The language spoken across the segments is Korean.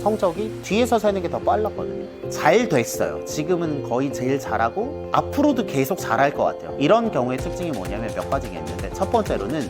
성적이 뒤에서 세는 게 더 빨랐거든요. 잘 됐어요. 지금은 거의 제일 잘하고 앞으로도 계속 잘할 것 같아요. 이런 경우의 특징이 뭐냐면 몇 가지가 있는데, 첫 번째로는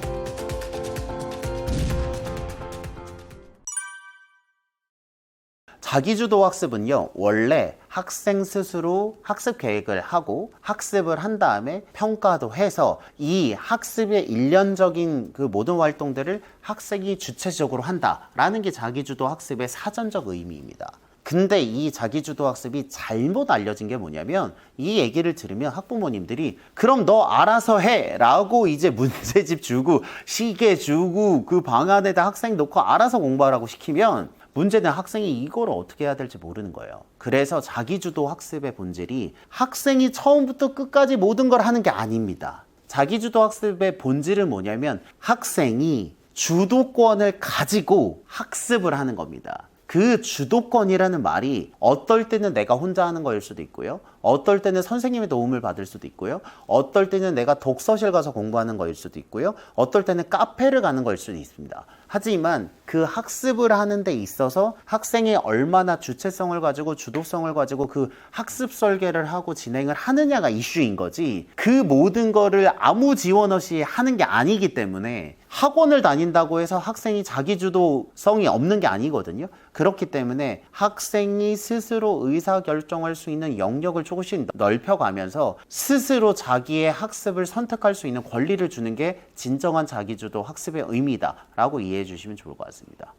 자기주도 학습은요, 원래 학생 스스로 학습 계획을 하고 학습을 한 다음에 평가도 해서 이 학습의 일련적인 그 모든 활동들을 학생이 주체적으로 한다라는 게 자기주도 학습의 사전적 의미입니다. 근데 이 자기주도 학습이 잘못 알려진 게 뭐냐면, 이 얘기를 들으면 학부모님들이 그럼 너 알아서 해 라고 이제 문제집 주고 시계 주고 그 방 안에다 학생 놓고 알아서 공부하라고 시키면, 문제는 학생이 이걸 어떻게 해야 될지 모르는 거예요. 그래서 자기주도 학습의 본질이 학생이 처음부터 끝까지 모든 걸 하는 게 아닙니다. 자기주도 학습의 본질은 뭐냐면 학생이 주도권을 가지고 학습을 하는 겁니다. 그 주도권이라는 말이 어떨 때는 내가 혼자 하는 거일 수도 있고요, 어떨 때는 선생님의 도움을 받을 수도 있고요, 어떨 때는 내가 독서실 가서 공부하는 거일 수도 있고요, 어떨 때는 카페를 가는 거일 수도 있습니다. 하지만 그 학습을 하는 데 있어서 학생이 얼마나 주체성을 가지고 주도성을 가지고 그 학습 설계를 하고 진행을 하느냐가 이슈인 거지, 그 모든 거를 아무 지원 없이 하는 게 아니기 때문에 학원을 다닌다고 해서 학생이 자기주도성이 없는 게 아니거든요. 그렇기 때문에 학생이 스스로 의사결정할 수 있는 영역을 조금씩 넓혀가면서 스스로 자기의 학습을 선택할 수 있는 권리를 주는 게 진정한 자기주도 학습의 의미다라고 이해해 주시면 좋을 것 같습니다.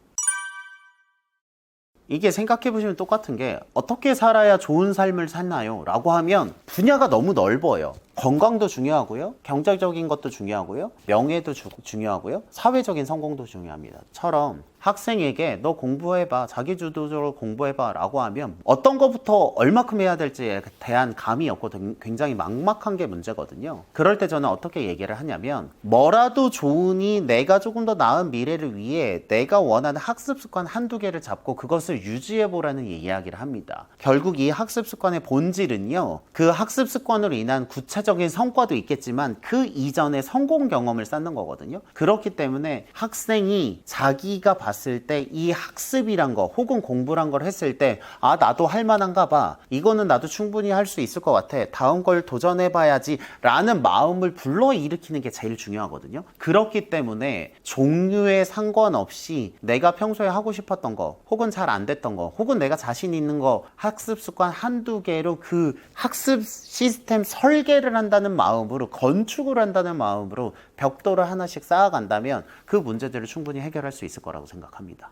이게 생각해보시면 똑같은 게, 어떻게 살아야 좋은 삶을 사나요? 라고 하면 분야가 너무 넓어요. 건강도 중요하고요, 경제적인 것도 중요하고요, 명예도 중요하고요, 사회적인 성공도 중요합니다. 처럼 학생에게 너 공부해봐, 자기주도적으로 공부해봐 라고 하면 어떤 것부터 얼마큼 해야 될지에 대한 감이 없고 굉장히 막막한 게 문제거든요. 그럴 때 저는 어떻게 얘기를 하냐면, 뭐라도 좋으니 내가 조금 더 나은 미래를 위해 내가 원하는 학습 습관 한두 개를 잡고 그것을 유지해보라는 이야기를 합니다. 결국 이 학습 습관의 본질은요, 그 학습 습관으로 인한 구체적인 성과도 있겠지만 그 이전의 성공 경험을 쌓는 거거든요. 그렇기 때문에 학생이 자기가 봤을 때 이 학습이란 거 혹은 공부란 걸 했을 때, 아, 나도 할 만한가 봐, 이거는 나도 충분히 할 수 있을 것 같아, 다음 걸 도전해 봐야지 라는 마음을 불러일으키는 게 제일 중요하거든요. 그렇기 때문에 종류에 상관없이 내가 평소에 하고 싶었던 거 혹은 잘 안 됐던 거 혹은 내가 자신 있는 거 학습 습관 한두 개로 그 학습 시스템 설계를 한다는 마음으로, 건축을 한다는 마음으로 벽돌을 하나씩 쌓아간다면 그 문제들을 충분히 해결할 수 있을 거라고 생각합니다.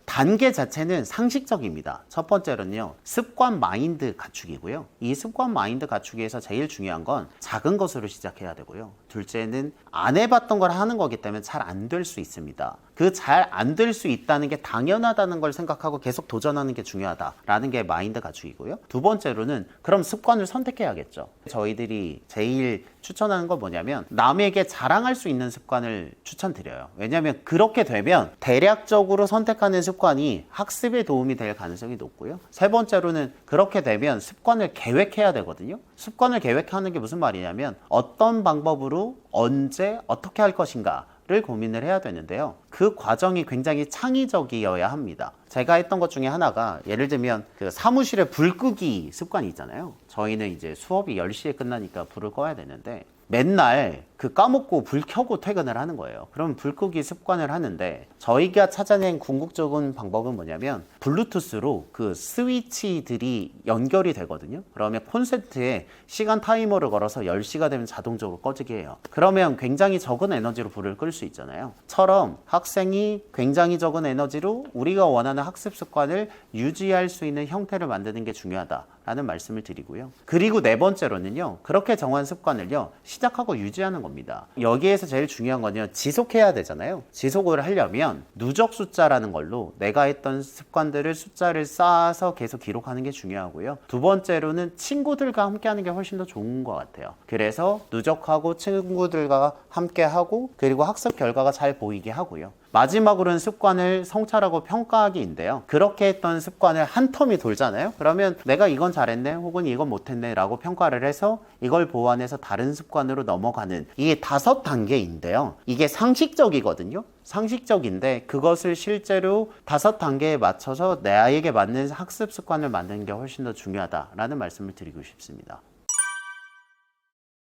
단계 자체는 상식적입니다. 첫 번째로는요, 습관 마인드 갖추기고요. 이 습관 마인드 갖추기에서 제일 중요한 건 작은 것으로 시작해야 되고요. 둘째는 안 해봤던 걸 하는 거기 때문에 잘 안 될 수 있습니다. 그 잘 안 될 수 있다는 게 당연하다는 걸 생각하고 계속 도전하는 게 중요하다라는 게 마인드 갖추기고요. 두 번째로는 그럼 습관을 선택해야겠죠. 저희들이 제일 추천하는 건 뭐냐면, 남에게 자랑할 수 있는 습관을 추천드려요. 왜냐하면 그렇게 되면 대략적으로 선택하는 습관이 학습에 도움이 될 가능성이 높고요. 세 번째로는 그렇게 되면 습관을 계획해야 되거든요. 습관을 계획하는 게 무슨 말이냐면, 어떤 방법으로 언제 어떻게 할 것인가 를 고민을 해야 되는데요. 그 과정이 굉장히 창의적이어야 합니다. 제가 했던 것 중에 하나가, 예를 들면 그 사무실에 불 끄기 습관이 있잖아요. 저희는 이제 수업이 10시에 끝나니까 불을 꺼야 되는데 맨날 그 까먹고 불 켜고 퇴근을 하는 거예요. 그럼 불 끄기 습관을 하는데, 저희가 찾아낸 궁극적인 방법은 뭐냐면 블루투스로 그 스위치들이 연결이 되거든요. 그러면 콘센트에 시간 타이머를 걸어서 10시가 되면 자동적으로 꺼지게 해요. 그러면 굉장히 적은 에너지로 불을 끌 수 있잖아요. 처럼 학생이 굉장히 적은 에너지로 우리가 원하는 학습 습관을 유지할 수 있는 형태를 만드는 게 중요하다라는 말씀을 드리고요. 그리고 네 번째로는요, 그렇게 정한 습관을요 시작하고 유지하는 겁니다. 여기에서 제일 중요한 건요, 지속해야 되잖아요. 지속을 하려면 누적 숫자라는 걸로 내가 했던 습관들을 숫자를 쌓아서 계속 기록하는 게 중요하고요. 두 번째로는 친구들과 함께 하는 게 훨씬 더 좋은 것 같아요. 그래서 누적하고 친구들과 함께 하고, 그리고 학습 결과가 잘 보이게 하고요. 마지막으로는 습관을 성찰하고 평가하기인데요. 그렇게 했던 습관을 한 텀이 돌잖아요. 그러면 내가 이건 잘했네 혹은 이건 못했네 라고 평가를 해서 이걸 보완해서 다른 습관으로 넘어가는, 이게 5단계인데요. 이게 상식적이거든요. 상식적인데 그것을 실제로 5단계에 맞춰서 내 아이에게 맞는 학습 습관을 만드는 게 훨씬 더 중요하다라는 말씀을 드리고 싶습니다.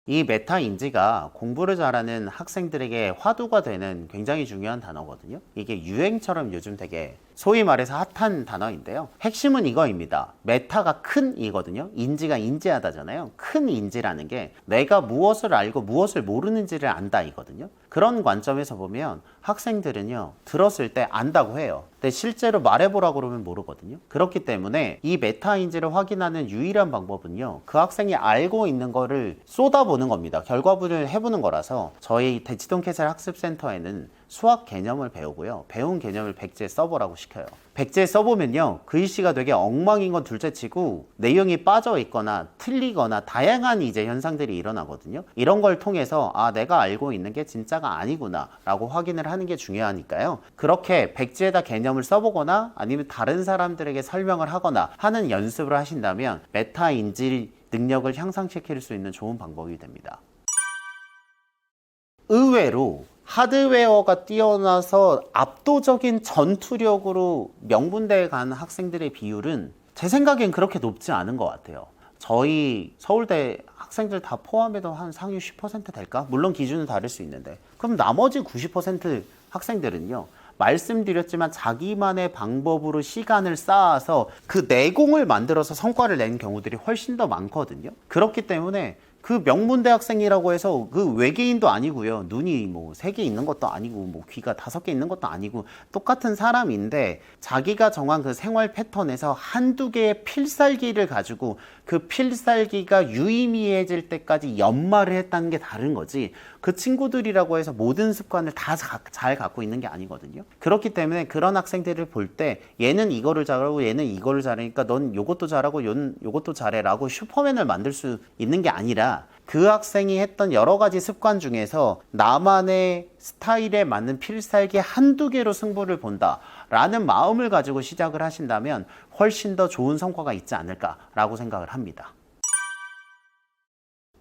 이 메타 인지가 공부를 잘하는 학생들에게 화두가 되는 굉장히 중요한 단어거든요. 이게 유행처럼 요즘 되게 소위 말해서 핫한 단어인데요. 핵심은 이거입니다. 메타가 큰 이거든요. 인지가 인지하다잖아요. 큰 인지라는 게 내가 무엇을 알고 무엇을 모르는지를 안다 이거든요. 그런 관점에서 보면 학생들은요, 들었을 때 안다고 해요. 근데 실제로 말해보라고 그러면 모르거든요. 그렇기 때문에 이 메타인지를 확인하는 유일한 방법은요, 그 학생이 알고 있는 거를 쏟아보는 겁니다. 결과물을 해보는 거라서 저희 대치동 캐슬 학습센터에는 수학 개념을 배우고요, 배운 개념을 백지에 써보라고 시켜요. 백지에 써보면요, 글씨가 되게 엉망인 건 둘째치고 내용이 빠져 있거나 틀리거나 다양한 이제 현상들이 일어나거든요. 이런 걸 통해서 아, 내가 알고 있는 게 진짜가 아니구나 라고 확인을 하는 게 중요하니까요. 그렇게 백지에다 개념을 써보거나 아니면 다른 사람들에게 설명을 하거나 하는 연습을 하신다면 메타 인지 능력을 향상시킬 수 있는 좋은 방법이 됩니다. 의외로 하드웨어가 뛰어나서 압도적인 전투력으로 명문대에 간 학생들의 비율은 제 생각엔 그렇게 높지 않은 것 같아요. 저희 서울대 학생들 다 포함해도 한 상위 10% 될까? 물론 기준은 다를 수 있는데, 그럼 나머지 90% 학생들은요, 말씀드렸지만 자기만의 방법으로 시간을 쌓아서 그 내공을 만들어서 성과를 낸 경우들이 훨씬 더 많거든요. 그렇기 때문에 그 명문대 학생이라고 해서 그 외계인도 아니고요, 눈이 뭐 3개 있는 것도 아니고 뭐 귀가 5개 있는 것도 아니고 똑같은 사람인데 자기가 정한 그 생활 패턴에서 한두 개의 필살기를 가지고 그 필살기가 유의미해질 때까지 연마를 했다는 게 다른 거지, 그 친구들이라고 해서 모든 습관을 다 잘 갖고 있는 게 아니거든요. 그렇기 때문에 그런 학생들을 볼 때 얘는 이거를 잘하고 얘는 이거를 잘하니까 넌 요것도 잘하고 요것도 잘해 라고 슈퍼맨을 만들 수 있는 게 아니라 그 학생이 했던 여러 가지 습관 중에서 나만의 스타일에 맞는 필살기 한두 개로 승부를 본다 라는 마음을 가지고 시작을 하신다면 훨씬 더 좋은 성과가 있지 않을까라고 생각을 합니다.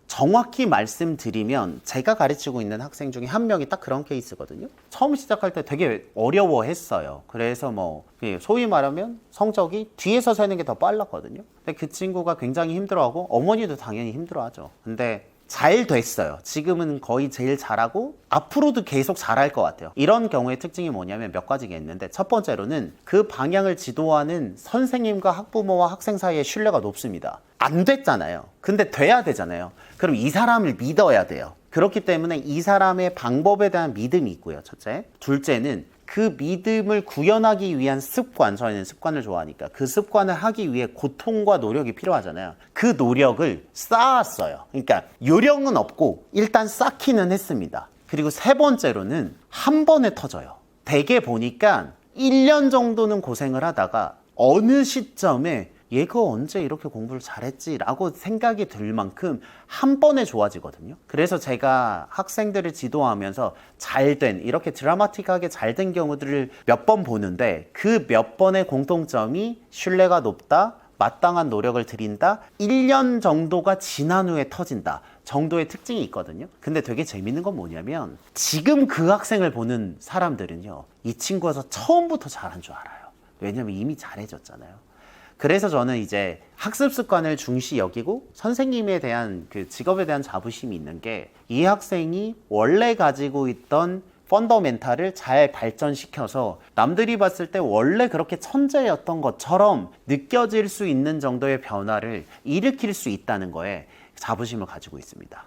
정확히 말씀드리면 제가 가르치고 있는 학생 중에 한 명이 딱 그런 케이스거든요. 처음 시작할 때 되게 어려워했어요. 그래서 뭐 소위 말하면 성적이 뒤에서 세는 게 더 빨랐거든요. 근데 그 친구가 굉장히 힘들어하고 어머니도 당연히 힘들어하죠. 근데 잘 됐어요. 지금은 거의 제일 잘하고 앞으로도 계속 잘할 것 같아요. 이런 경우의 특징이 뭐냐면 몇 가지가 있는데, 첫 번째로는 그 방향을 지도하는 선생님과 학부모와 학생 사이의 신뢰가 높습니다. 안 됐잖아요. 근데 돼야 되잖아요. 그럼 이 사람을 믿어야 돼요. 그렇기 때문에 이 사람의 방법에 대한 믿음이 있고요, 첫째. 둘째는 그 믿음을 구현하기 위한 습관, 저희는 습관을 좋아하니까 그 습관을 하기 위해 고통과 노력이 필요하잖아요. 그 노력을 쌓았어요. 그러니까 요령은 없고 일단 쌓기는 했습니다. 그리고 세 번째로는 한 번에 터져요. 대개 보니까 1년 정도는 고생을 하다가 어느 시점에 얘가 언제 이렇게 공부를 잘했지? 라고 생각이 들 만큼 한 번에 좋아지거든요. 그래서 제가 학생들을 지도하면서 잘된, 이렇게 드라마틱하게 잘된 경우들을 몇 번 보는데 그 몇 번의 공통점이 신뢰가 높다, 마땅한 노력을 들인다, 1년 정도가 지난 후에 터진다 정도의 특징이 있거든요. 근데 되게 재밌는 건 뭐냐면 지금 그 학생을 보는 사람들은요, 이 친구가 처음부터 잘한 줄 알아요. 왜냐면 이미 잘해졌잖아요. 그래서 저는 이제 학습 습관을 중시 여기고 선생님에 대한 그 직업에 대한 자부심이 있는 게, 이 학생이 원래 가지고 있던 펀더멘탈을 잘 발전시켜서 남들이 봤을 때 원래 그렇게 천재였던 것처럼 느껴질 수 있는 정도의 변화를 일으킬 수 있다는 거에 자부심을 가지고 있습니다.